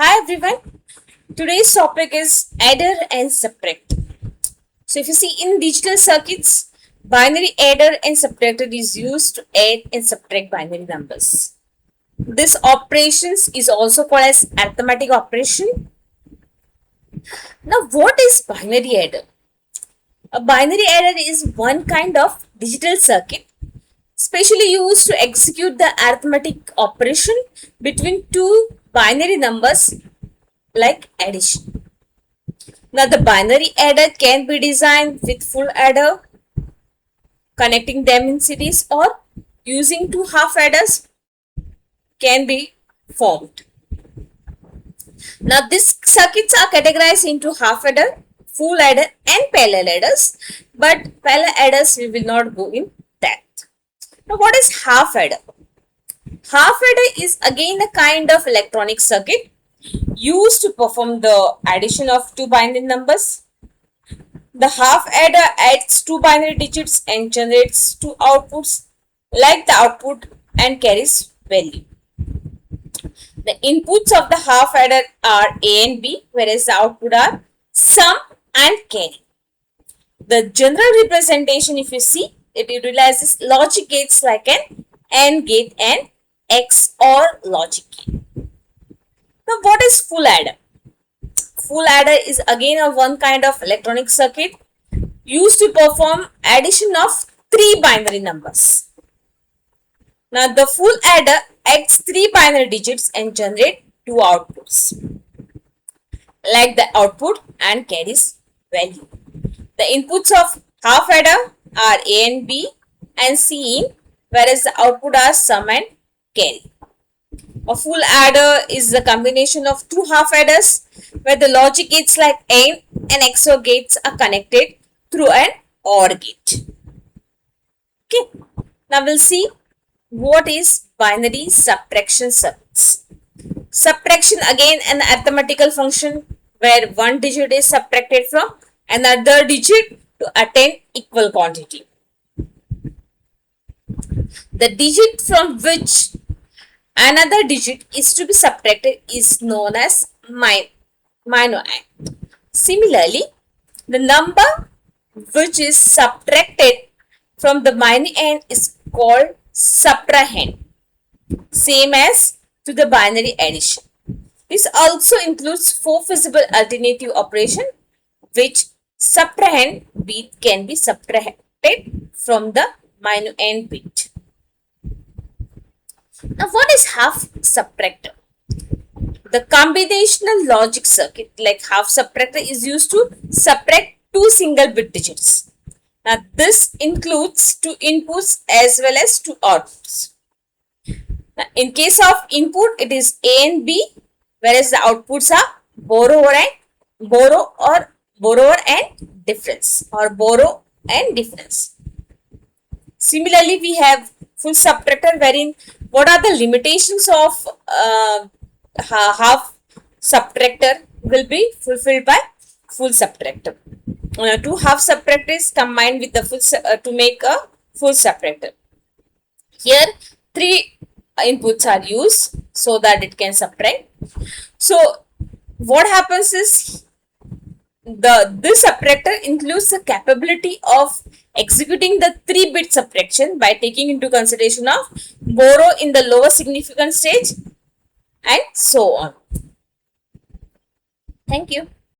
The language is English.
Hi everyone. Today's topic is adder and subtractor. So if you see in digital circuits, binary adder and subtractor is used to add and subtract binary numbers. This operations is also called as arithmetic operation. Now what is binary adder? A binary adder is one kind of digital circuit specially used to execute the arithmetic operation between two binary numbers like addition. Now the binary adder can be designed with full adder, connecting them in series, or using two half adders can be formed. Now these circuits are categorized into half adder, full adder and parallel adders, but parallel adders we will not go in that. Now what is half adder? Half adder is again a kind of electronic circuit used to perform the addition of two binary numbers. The half adder adds two binary digits and generates two outputs like the output and carries value. The inputs of the half adder are A and B, whereas the output are sum and carry. The general representation, if you see, it utilizes logic gates like an AND gate and XOR logic gate. Now what is full adder? Full adder is again a one kind of electronic circuit used to perform addition of three binary numbers. Now the full adder adds three binary digits and generate two outputs like the output and carries value. The inputs of half adder are A and B and C in, whereas the output are sum and carry. A full adder is the combination of two half adders where the logic gates like AND and XOR gates are connected through an OR gate. Okay, now we'll see what is binary subtraction circuits. Subtraction again an arithmetical function where one digit is subtracted from another digit to attain equal quantity. The digit from which another digit is to be subtracted is known as minor n. Similarly, the number which is subtracted from the minor n is called subtrahend, same as to the binary addition. This also includes four feasible alternative operation which subtrahend bit can be subtracted from the minor n bit. Now what is half subtractor? The combinational logic circuit like half subtractor is used to subtract two single bit digits. Now this includes two inputs as well as two outputs. Now, in case of input it is A and B, whereas the outputs are borrower and difference or borrow and difference. Similarly, we have full subtractor wherein what are the limitations of half subtractor will be fulfilled by full subtractor. Two half subtractors combined with the full to make a full subtractor. Here three inputs are used so that it can subtract. So what happens is this subtractor includes the capability of executing the 3-bit subtraction by taking into consideration of borrow in the lower significant stage and so on. Thank you.